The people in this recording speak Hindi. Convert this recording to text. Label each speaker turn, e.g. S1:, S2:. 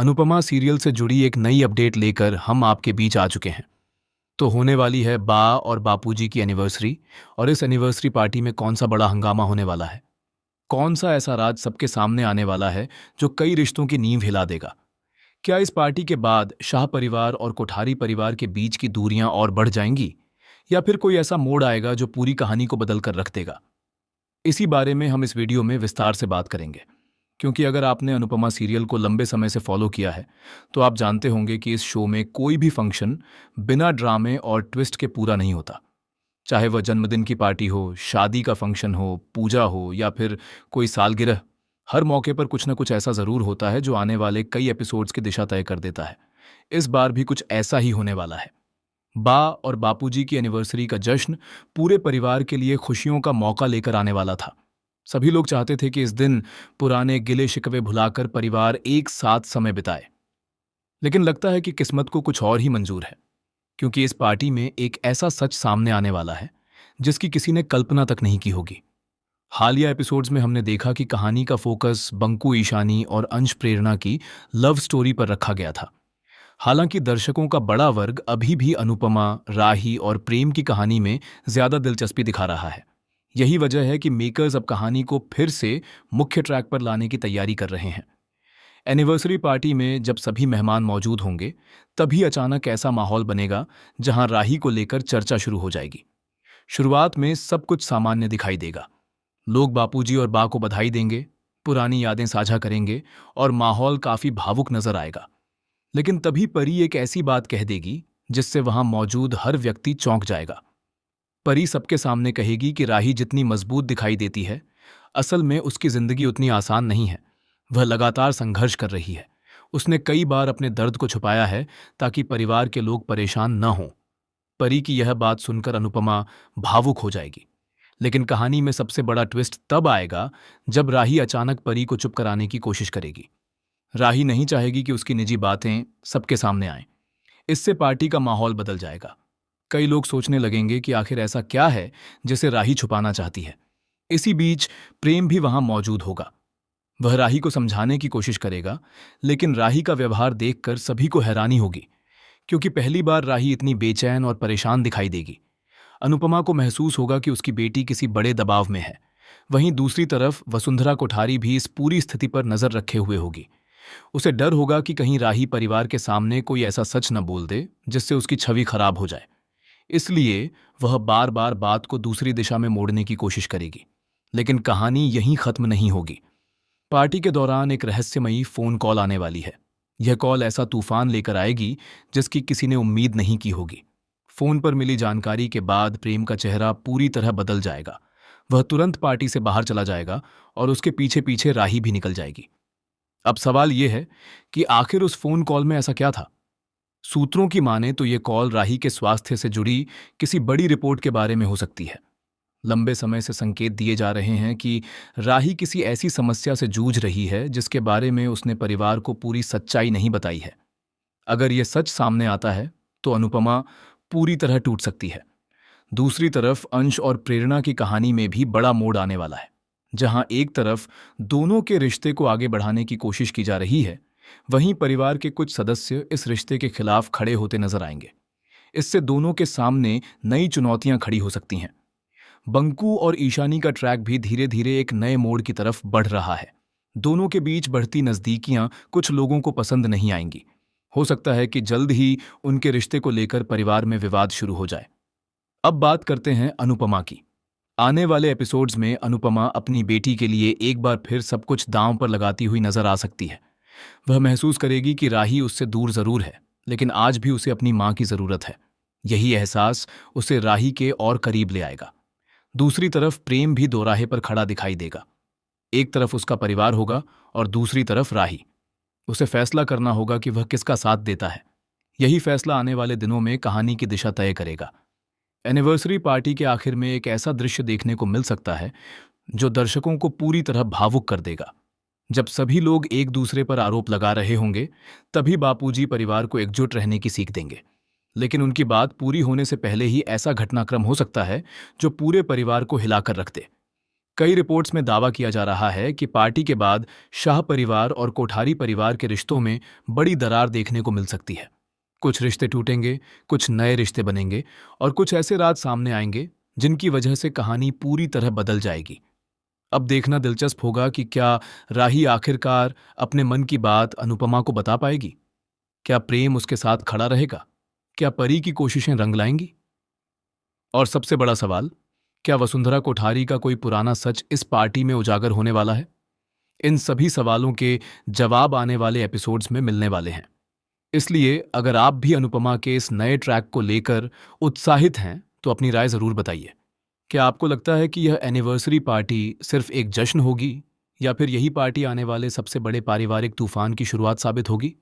S1: अनुपमा सीरियल से जुड़ी एक नई अपडेट लेकर हम आपके बीच आ चुके हैं। तो होने वाली है बा और बापूजी की एनिवर्सरी। और इस एनिवर्सरी पार्टी में कौन सा बड़ा हंगामा होने वाला है? कौन सा ऐसा राज सबके सामने आने वाला है जो कई रिश्तों की नींव हिला देगा? क्या इस पार्टी के बाद शाह परिवार और कोठारी परिवार के बीच की दूरियां और बढ़ जाएंगी, या फिर कोई ऐसा मोड़ आएगा जो पूरी कहानी को बदल कर रख देगा? इसी बारे में हम इस वीडियो में विस्तार से बात करेंगे। क्योंकि अगर आपने अनुपमा सीरियल को लंबे समय से फॉलो किया है तो आप जानते होंगे कि इस शो में कोई भी फंक्शन बिना ड्रामे और ट्विस्ट के पूरा नहीं होता। चाहे वह जन्मदिन की पार्टी हो, शादी का फंक्शन हो, पूजा हो या फिर कोई सालगिरह, हर मौके पर कुछ न कुछ ऐसा जरूर होता है जो आने वाले कई एपिसोड्स की दिशा तय कर देता है। इस बार भी कुछ ऐसा ही होने वाला है। बा और बापूजी की एनिवर्सरी का जश्न पूरे परिवार के लिए खुशियों का मौका लेकर आने वाला था। सभी लोग चाहते थे कि इस दिन पुराने गिले शिकवे भुलाकर परिवार एक साथ समय बिताए। लेकिन लगता है कि किस्मत को कुछ और ही मंजूर है, क्योंकि इस पार्टी में एक ऐसा सच सामने आने वाला है जिसकी किसी ने कल्पना तक नहीं की होगी। हालिया एपिसोड्स में हमने देखा कि कहानी का फोकस बंकू ईशानी और अंश प्रेरणा की लव स्टोरी पर रखा गया था। हालांकि दर्शकों का बड़ा वर्ग अभी भी अनुपमा, राही और प्रेम की कहानी में ज्यादा दिलचस्पी दिखा रहा है। यही वजह है कि मेकर्स अब कहानी को फिर से मुख्य ट्रैक पर लाने की तैयारी कर रहे हैं। एनिवर्सरी पार्टी में जब सभी मेहमान मौजूद होंगे, तभी अचानक ऐसा माहौल बनेगा जहां राही को लेकर चर्चा शुरू हो जाएगी। शुरुआत में सब कुछ सामान्य दिखाई देगा। लोग बापूजी और बा को बधाई देंगे, पुरानी यादें साझा करेंगे और माहौल काफी भावुक नजर आएगा। लेकिन तभी परी एक ऐसी बात कह देगी जिससे वहां मौजूद हर व्यक्ति चौंक जाएगा। परी सबके सामने कहेगी कि राही जितनी मजबूत दिखाई देती है, असल में उसकी जिंदगी उतनी आसान नहीं है। वह लगातार संघर्ष कर रही है। उसने कई बार अपने दर्द को छुपाया है ताकि परिवार के लोग परेशान न हों। परी की यह बात सुनकर अनुपमा भावुक हो जाएगी। लेकिन कहानी में सबसे बड़ा ट्विस्ट तब आएगा जब राही अचानक परी को चुप कराने की कोशिश करेगी। राही नहीं चाहेगी कि उसकी निजी बातें सबके सामने आएं। इससे पार्टी का माहौल बदल जाएगा। कई लोग सोचने लगेंगे कि आखिर ऐसा क्या है जिसे राही छुपाना चाहती है। इसी बीच प्रेम भी वहां मौजूद होगा। वह राही को समझाने की कोशिश करेगा, लेकिन राही का व्यवहार देखकर सभी को हैरानी होगी, क्योंकि पहली बार राही इतनी बेचैन और परेशान दिखाई देगी। अनुपमा को महसूस होगा कि उसकी बेटी किसी बड़े दबाव में है। वहीं दूसरी तरफ वसुंधरा कोठारी भी इस पूरी स्थिति पर नजर रखे हुए होगी। उसे डर होगा कि कहीं राही परिवार के सामने कोई ऐसा सच न बोल दे जिससे उसकी छवि खराब हो जाए। इसलिए वह बार बार बात को दूसरी दिशा में मोड़ने की कोशिश करेगी। लेकिन कहानी यहीं खत्म नहीं होगी। पार्टी के दौरान एक रहस्यमयी फोन कॉल आने वाली है। यह कॉल ऐसा तूफान लेकर आएगी जिसकी किसी ने उम्मीद नहीं की होगी। फोन पर मिली जानकारी के बाद प्रेम का चेहरा पूरी तरह बदल जाएगा। वह तुरंत पार्टी से बाहर चला जाएगा और उसके पीछे पीछे राही भी निकल जाएगी। अब सवाल यह है कि आखिर उस फोन कॉल में ऐसा क्या था? सूत्रों की माने तो ये कॉल राही के स्वास्थ्य से जुड़ी किसी बड़ी रिपोर्ट के बारे में हो सकती है। लंबे समय से संकेत दिए जा रहे हैं कि राही किसी ऐसी समस्या से जूझ रही है जिसके बारे में उसने परिवार को पूरी सच्चाई नहीं बताई है। अगर यह सच सामने आता है तो अनुपमा पूरी तरह टूट सकती है। दूसरी तरफ अंश और प्रेरणा की कहानी में भी बड़ा मोड़ आने वाला है। जहां एक तरफ दोनों के रिश्ते को आगे बढ़ाने की कोशिश की जा रही है, वहीं परिवार के कुछ सदस्य इस रिश्ते के खिलाफ खड़े होते नजर आएंगे। इससे दोनों के सामने नई चुनौतियां खड़ी हो सकती हैं। बंकू और ईशानी का ट्रैक भी धीरे धीरे एक नए मोड़ की तरफ बढ़ रहा है। दोनों के बीच बढ़ती नजदीकियां कुछ लोगों को पसंद नहीं आएंगी। हो सकता है कि जल्द ही उनके रिश्ते को लेकर परिवार में विवाद शुरू हो जाए। अब बात करते हैं अनुपमा की। आने वाले एपिसोड्स में अनुपमा अपनी बेटी के लिए एक बार फिर सब कुछ दांव पर लगाती हुई नजर आ सकती है। वह महसूस करेगी कि राही उससे दूर जरूर है, लेकिन आज भी उसे अपनी मां की जरूरत है। यही एहसास उसे राही के और करीब ले आएगा। दूसरी तरफ प्रेम भी दोराहे पर खड़ा दिखाई देगा। एक तरफ उसका परिवार होगा और दूसरी तरफ राही। उसे फैसला करना होगा कि वह किसका साथ देता है। यही फैसला आने वाले दिनों में कहानी की दिशा तय करेगा। एनिवर्सरी पार्टी के आखिर में एक ऐसा दृश्य देखने को मिल सकता है जो दर्शकों को पूरी तरह भावुक कर देगा। जब सभी लोग एक दूसरे पर आरोप लगा रहे होंगे, तभी बापूजी परिवार को एकजुट रहने की सीख देंगे। लेकिन उनकी बात पूरी होने से पहले ही ऐसा घटनाक्रम हो सकता है जो पूरे परिवार को हिलाकर रख दे। कई रिपोर्ट्स में दावा किया जा रहा है कि पार्टी के बाद शाह परिवार और कोठारी परिवार के रिश्तों में बड़ी दरार देखने को मिल सकती है। कुछ रिश्ते टूटेंगे, कुछ नए रिश्ते बनेंगे और कुछ ऐसे राज सामने आएंगे जिनकी वजह से कहानी पूरी तरह बदल जाएगी। अब देखना दिलचस्प होगा कि क्या राही आखिरकार अपने मन की बात अनुपमा को बता पाएगी। क्या प्रेम उसके साथ खड़ा रहेगा? क्या परी की कोशिशें रंग लाएंगी? और सबसे बड़ा सवाल, क्या वसुंधरा कोठारी का कोई पुराना सच इस पार्टी में उजागर होने वाला है? इन सभी सवालों के जवाब आने वाले एपिसोड्स में मिलने वाले हैं। इसलिए अगर आप भी अनुपमा के इस नए ट्रैक को लेकर उत्साहित हैं तो अपनी राय जरूर बताइए। क्या आपको लगता है कि यह एनिवर्सरी पार्टी सिर्फ एक जश्न होगी या फिर यही पार्टी आने वाले सबसे बड़े पारिवारिक तूफान की शुरुआत साबित होगी?